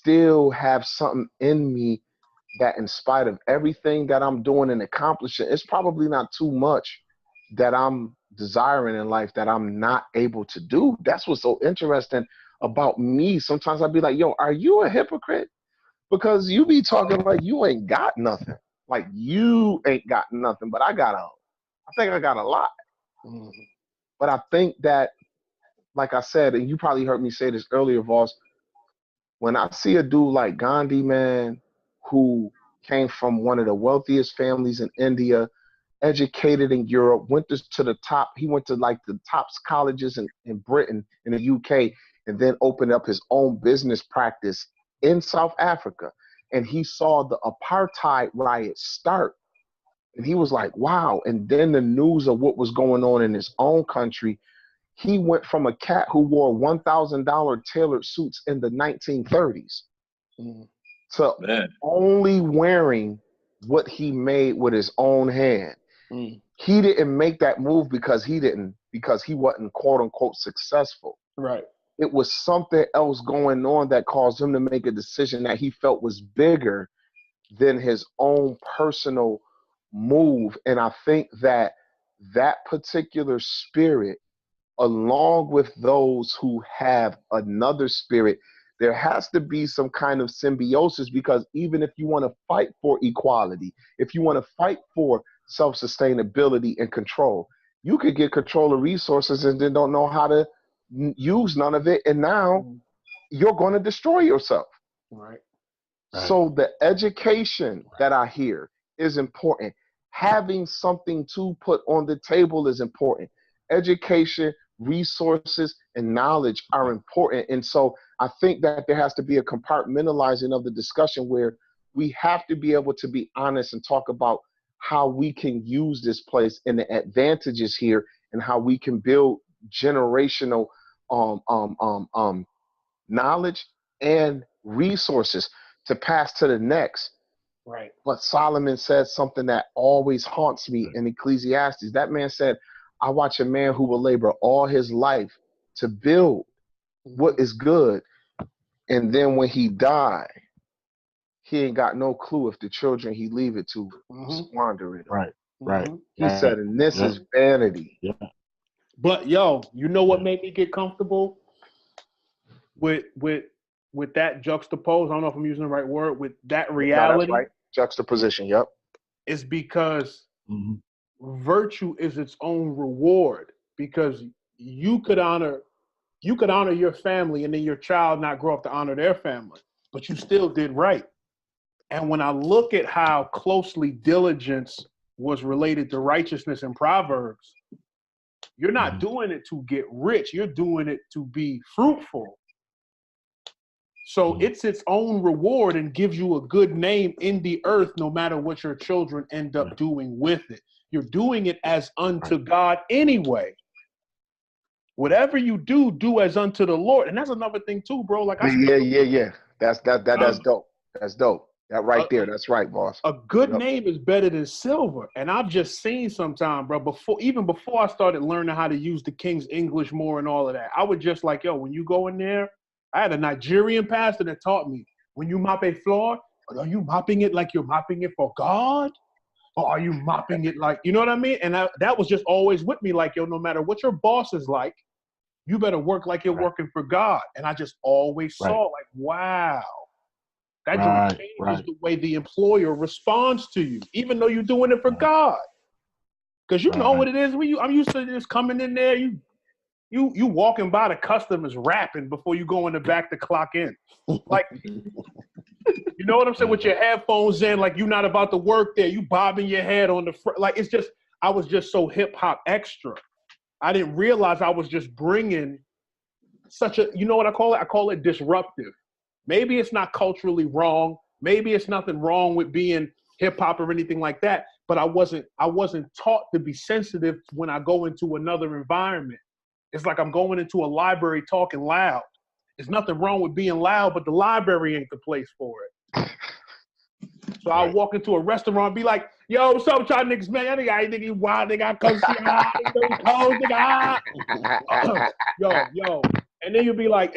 still have something in me that, in spite of everything that I'm doing and accomplishing, it's probably not too much that I'm desiring in life that I'm not able to do. That's what's so interesting about me. Sometimes I'd be like, yo, are you a hypocrite? Because you be talking like you ain't got nothing. Like you ain't got nothing, but I think I got a lot. Mm-hmm. But I think that, like I said, and you probably heard me say this earlier, Voss, when I see a dude like Gandhi, man, who came from one of the wealthiest families in India, educated in Europe, went to the top. He went to like the top colleges in Britain, in the UK, and then opened up his own business practice in South Africa. And he saw the apartheid riots start. And he was like, wow. And then the news of what was going on in his own country, he went from a cat who wore $1,000 tailored suits in the 1930s to only wearing what he made with his own hand. He didn't make that move because he wasn't quote unquote successful. Right. It was something else going on that caused him to make a decision that he felt was bigger than his own personal move. And I think that particular spirit, along with those who have another spirit, there has to be some kind of symbiosis, because even if you want to fight for equality, if you want to fight for self-sustainability and control, you could get control of resources and then don't know how to use none of it, and now you're going to destroy yourself. Right. So the education that I hear is important. Having something to put on the table is important. Education, resources, and knowledge are important. And so I think that there has to be a compartmentalizing of the discussion where we have to be able to be honest and talk about how we can use this place and the advantages here, and how we can build generational knowledge and resources to pass to the next. Right. But Solomon said something that always haunts me in Ecclesiastes. That man said, I watch a man who will labor all his life to build what is good, and then when he die, he ain't got no clue if the children he leave it to squander it. Right. Right. He said, and this is vanity. Yeah. But yo, you know what made me get comfortable with that juxtapose? I don't know if I'm using the right word, with that reality. No, that's right. Juxtaposition. Yep. It's because virtue is its own reward, because you could honor your family and then your child not grow up to honor their family, but you still did right. And when I look at how closely diligence was related to righteousness in Proverbs, you're not doing it to get rich. You're doing it to be fruitful. So it's its own reward and gives you a good name in the earth, no matter what your children end up doing with it. You're doing it as unto God anyway. Whatever you do, do as unto the Lord. And that's another thing too, bro. Like yeah. That's dope. That's dope. That right there. That's right, boss. A good name is better than silver. And I've just seen sometime, bro, even before I started learning how to use the King's English more and all of that, I would just like, yo, when you go in there, I had a Nigerian pastor that taught me, when you mop a floor, are you mopping it like you're mopping it for God? Or are you mopping it like, you know what I mean? And that was just always with me, like, yo, no matter what your boss is like, you better work like you're working for God. And I just always saw like, wow, that just changes the way the employer responds to you, even though you're doing it for God. Because you know what it is. I'm used to just coming in there, you walking by the customers rapping before you go in the back to clock in. Like, you know what I'm saying? With your headphones in, like you're not about to work there. You bobbing your head on the front. Like, it's just, I was just so hip hop extra. I didn't realize I was just bringing such a, you know what I call it? I call it disruptive. Maybe it's not culturally wrong. Maybe it's nothing wrong with being hip hop or anything like that. But I wasn't taught to be sensitive when I go into another environment. It's like I'm going into a library talking loud. There's nothing wrong with being loud, but the library ain't the place for it. So I'll walk into a restaurant and be like, yo, what's up with y'all niggas, man? Y'all niggas, you wild nigga, I come see y'all, yo. And then you'll be like,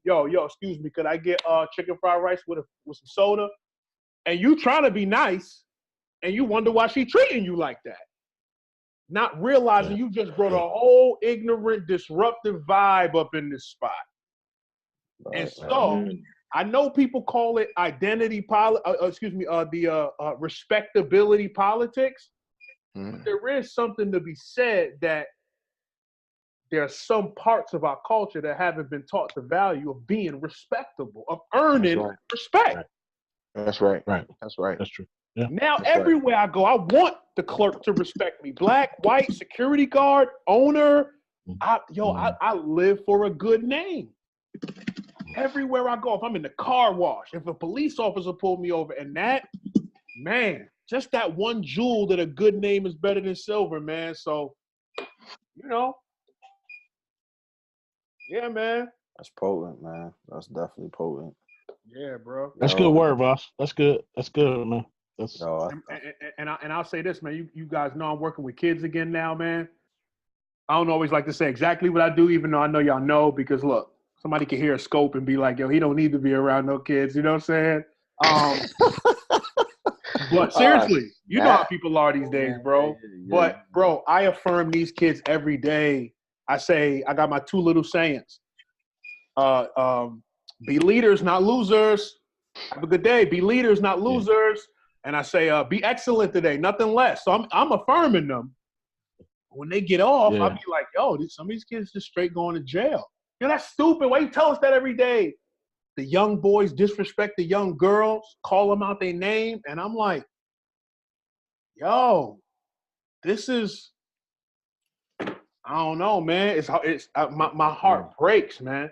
yo, excuse me, could I get chicken fried rice with some soda? And you trying to be nice, and you wonder why she treating you like that. Not realizing you just brought a whole ignorant, disruptive vibe up in this spot. And so I know people call it respectability politics. But there is something to be said that there are some parts of our culture that haven't been taught the value of being respectable, of earning respect. That's right. Right. That's right. That's true. Yeah. Now, everywhere I go, I want the clerk to respect me. Black, white, security guard, owner. I live for a good name. Everywhere I go, if I'm in the car wash, if a police officer pulled me over, and that, man, just that one jewel that a good name is better than silver, man. So, yeah, man. That's potent, man. That's definitely potent. Yeah, bro. That's good word, boss. That's good. That's good, man. That's and I'll say this, man. You guys know I'm working with kids again now, man. I don't always like to say exactly what I do, even though I know y'all know, because look, somebody can hear a scope and be like, yo, he don't need to be around no kids. You know what I'm saying? But seriously, you know how people are these days, bro. Yeah. But, bro, I affirm these kids every day. I say, I got my two little sayings. Be leaders, not losers. Have a good day. Be leaders, not losers. And I say, be excellent today, nothing less. So I'm affirming them. When they get off, I'll be like, yo, some of these kids just straight going to jail. Yo, that's stupid. Why you tell us that every day? The young boys disrespect the young girls, call them out their name. And I'm like, yo, this is, I don't know, man. It's my heart breaks, man.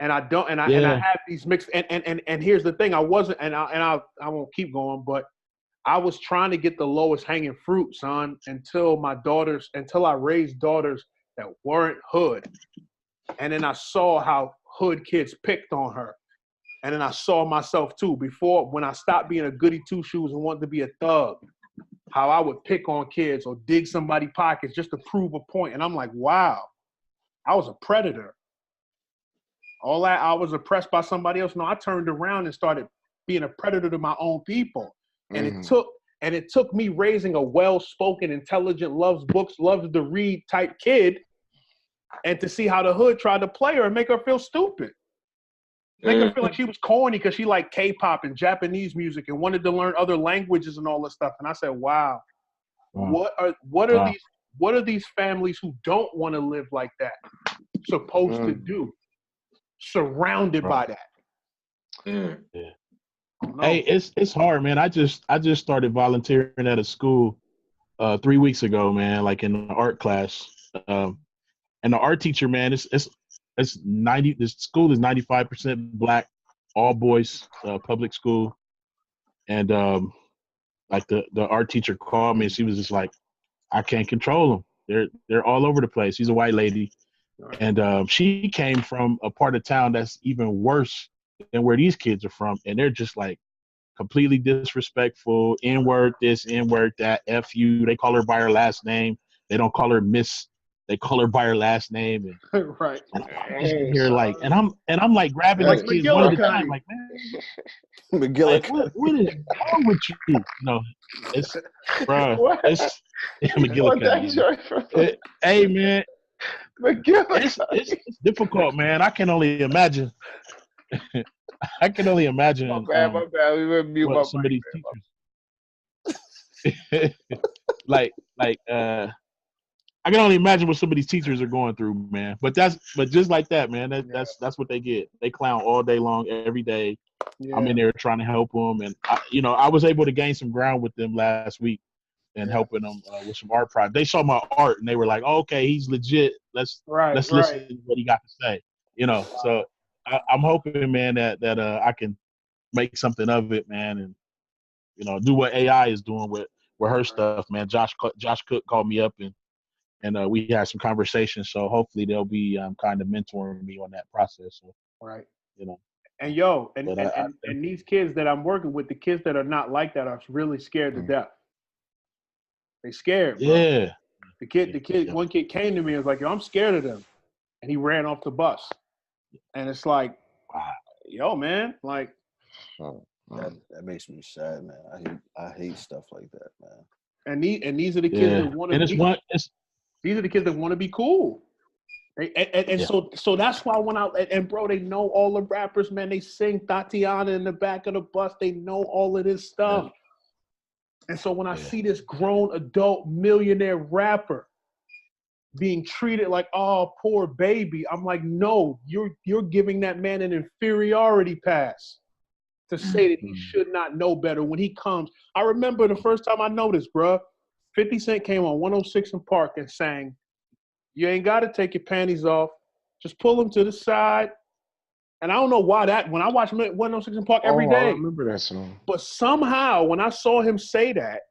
And I have these mixed, and here's the thing. I wasn't, and I won't keep going, but I was trying to get the lowest hanging fruit, son, until I raised daughters that weren't hood. And then I saw how hood kids picked on her. And then I saw myself too, when I stopped being a goody two shoes and wanted to be a thug, how I would pick on kids or dig somebody's pockets just to prove a point. And I'm like, wow, I was a predator. All that, I was oppressed by somebody else. No, I turned around and started being a predator to my own people. And it took me raising a well-spoken, intelligent, loves books, loves to read type kid, and to see how the hood tried to play her and make her feel stupid. Make her feel like she was corny because she liked K-pop and Japanese music and wanted to learn other languages and all this stuff. And I said, wow. What are these families who don't want to live like that supposed to do? Surrounded by that. Yeah. Hey, it's hard, man. I just started volunteering at a school 3 weeks ago, man, like in the art class. And the art teacher, man, it's 90. The school is 95% black, all boys, public school. And like the art teacher called me, and she was just like, I can't control them. They're all over the place. She's a white lady, and she came from a part of town that's even worse than where these kids are from, and they're just like completely disrespectful, N-word this, N-word that, F you. They call her by her last name. They don't call her Miss. They call her by her last name. And, right. And I'm just here like, and I'm like grabbing these kids one at a time, like, man, like, what is wrong with you? You know, it's, bro, it's McGillicuddy. Hey, man, it's difficult, man. I can only imagine. I can only imagine. My bad. We were mute what some of these teachers. like, I can only imagine what some of these teachers are going through, man. But just like that, man. That's what they get. They clown all day long, every day. Yeah. I'm in there trying to help them, and I was able to gain some ground with them last week and helping them with some art projects. They saw my art and they were like, oh, "Okay, he's legit. Let's listen to what he got to say." So I'm hoping, man, that I can make something of it, man, and do what AI is doing with her stuff, man. Josh Cook called me up and we had some conversations. So hopefully they'll be kind of mentoring me on that process. So, right. And these kids that I'm working with, the kids that are not like that are really scared to death. They scared, bro. Yeah. The kid, one kid came to me and was like, yo, I'm scared of them. And he ran off the bus. And it's like, Wow. yo, man, like That makes me sad, man. I hate stuff like that, man. and these are the kids that want to be. These are the kids that want to be cool. And so that's why when bro, they know all the rappers, man. They sing Tatiana in the back of the bus. They know all of this stuff. Yeah. And so when I see this grown adult millionaire rapper being treated like, oh, poor baby, I'm like, no, you're giving that man an inferiority pass to say that he should not know better when he comes. I remember the first time I noticed, bro, 50 Cent came on 106 in Park and sang, you ain't got to take your panties off. Just pull them to the side. And I don't know why when I watch 106 in Park every day. I remember that song. But somehow when I saw him say that,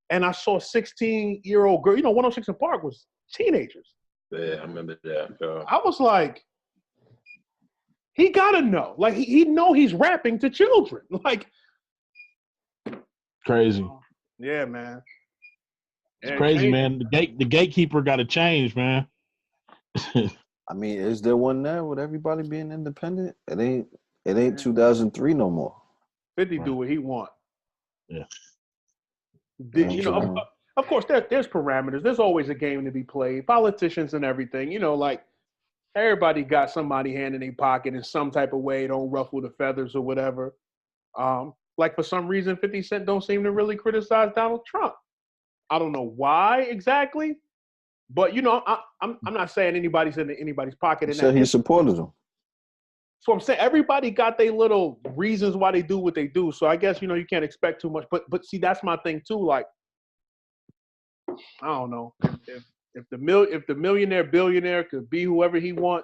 and I saw a 16-year-old girl, 106 in Park was teenagers. Yeah, I remember that. I was like, he got to know. Like, he know he's rapping to children. Like, crazy. Yeah, man. It's crazy, man. The gatekeeper got to change, man. I mean, is there one now with everybody being independent? It ain't 2003 no more. 50 do what he want. Yeah. Of course, there's parameters. There's always a game to be played. Politicians and everything, like everybody got somebody hand in their pocket in some type of way. Don't ruffle the feathers or whatever. Like for some reason, 50 Cent don't seem to really criticize Donald Trump. I don't know why exactly, but I'm not saying anybody's in anybody's pocket. He said he supported him. So I'm saying everybody got their little reasons why they do what they do. So I guess you can't expect too much. But see, that's my thing too. Like, I don't know if the millionaire billionaire could be whoever he want.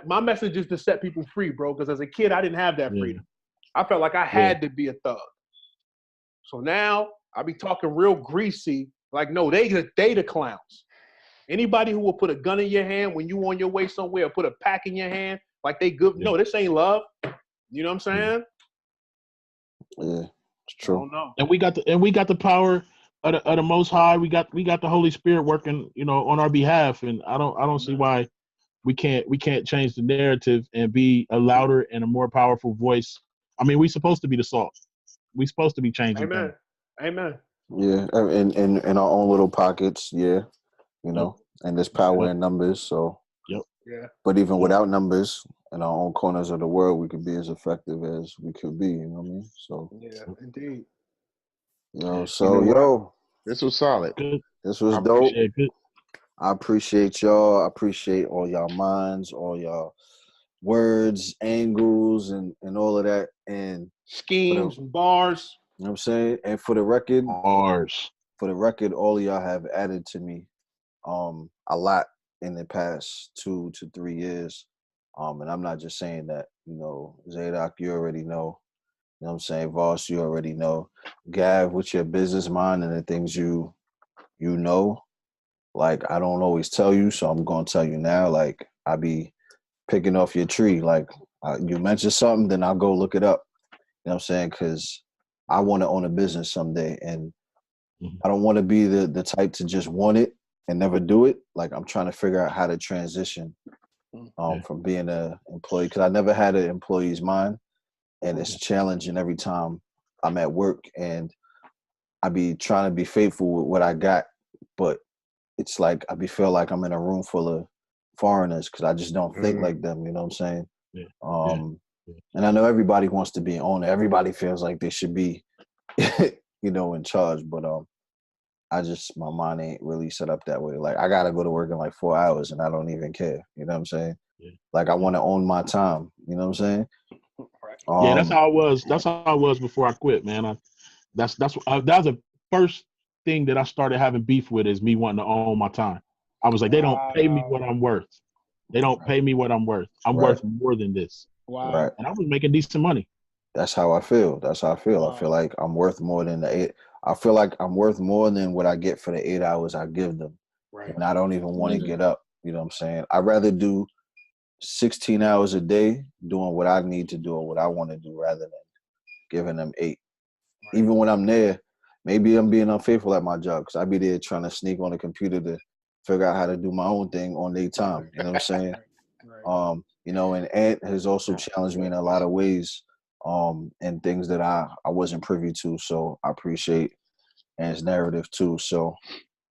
My message is to set people free, bro. Because as a kid, I didn't have that freedom. I felt like I had to be a thug. So now I be talking real greasy. Like, no, they the clowns. Anybody who will put a gun in your hand when you on your way somewhere, or put a pack in your hand, like they good. No, this ain't love. You know what I'm saying? Yeah, it's true. I don't know. And we got the power of the Most High. We got the Holy Spirit working, on our behalf. And I don't see why we can't change the narrative and be a louder and a more powerful voice. I mean, we supposed to be the salt. We supposed to be changing. Amen. things. Amen. Yeah, in our own little pockets. Yeah, and there's power in numbers. So. Yep. Yeah. But even without numbers, in our own corners of the world, we could be as effective as we could be. You know what I mean? So. Yeah, indeed. This was solid. Good. This was dope. I appreciate y'all. I appreciate all y'all minds, all y'all words, angles, and all of that. And schemes and bars. You know what I'm saying? And for the record, bars. For the record, all of y'all have added to me a lot in the past 2 to 3 years. And I'm not just saying that, Zadok, you already know. You know what I'm saying? Voss, you already know. Gav, with your business mind and the things you know, like, I don't always tell you, so I'm going to tell you now. Like, I be picking off your tree. Like, you mention something, then I'll go look it up. You know what I'm saying? Because I want to own a business someday. And I don't want to be the type to just want it and never do it. Like, I'm trying to figure out how to transition from being an employee. Because I never had an employee's mind. And it's challenging every time I'm at work. And I be trying to be faithful with what I got. But it's like I feel like I'm in a room full of foreigners because I just don't think like them. You know what I'm saying? Yeah. And I know everybody wants to be an owner. Everybody feels like they should be, in charge. But my mind ain't really set up that way. Like, I got to go to work in like 4 hours and I don't even care. You know what I'm saying? Yeah. Like, I want to own my time. You know what I'm saying? Yeah, that's how I was. That's how I was before I quit, man. That was the first thing that I started having beef with is me wanting to own my time. I was like, they don't pay me what I'm worth. They don't pay me what I'm worth. I'm worth more than this. Wow. Right. And I was making decent money. That's how I feel. Wow. I feel like I'm worth more than I feel like I'm worth more than what I get for the 8 hours I give them. Right. And I don't even want to get up. You know what I'm saying? I'd rather do 16 hours a day doing what I need to do or what I want to do rather than giving them 8. Right. Even when I'm there, maybe I'm being unfaithful at my job because I be there trying to sneak on the computer to figure out how to do my own thing on their time. You know what I'm saying? Right. you know, and Ant has also challenged me in a lot of ways, and things that I wasn't privy to. So I appreciate Ant's narrative too. So,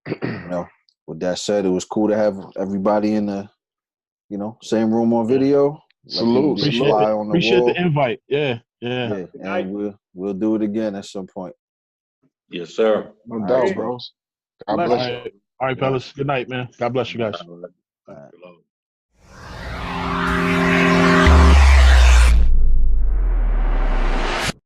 you know, with that said, it was cool to have everybody in the, you know, same room on video. Salute, Appreciate the invite. Yeah. And we'll do it again at some point. Yes, sir. No doubt, bros. God bless you. All right, fellas. Good night, man. God bless you guys. All right.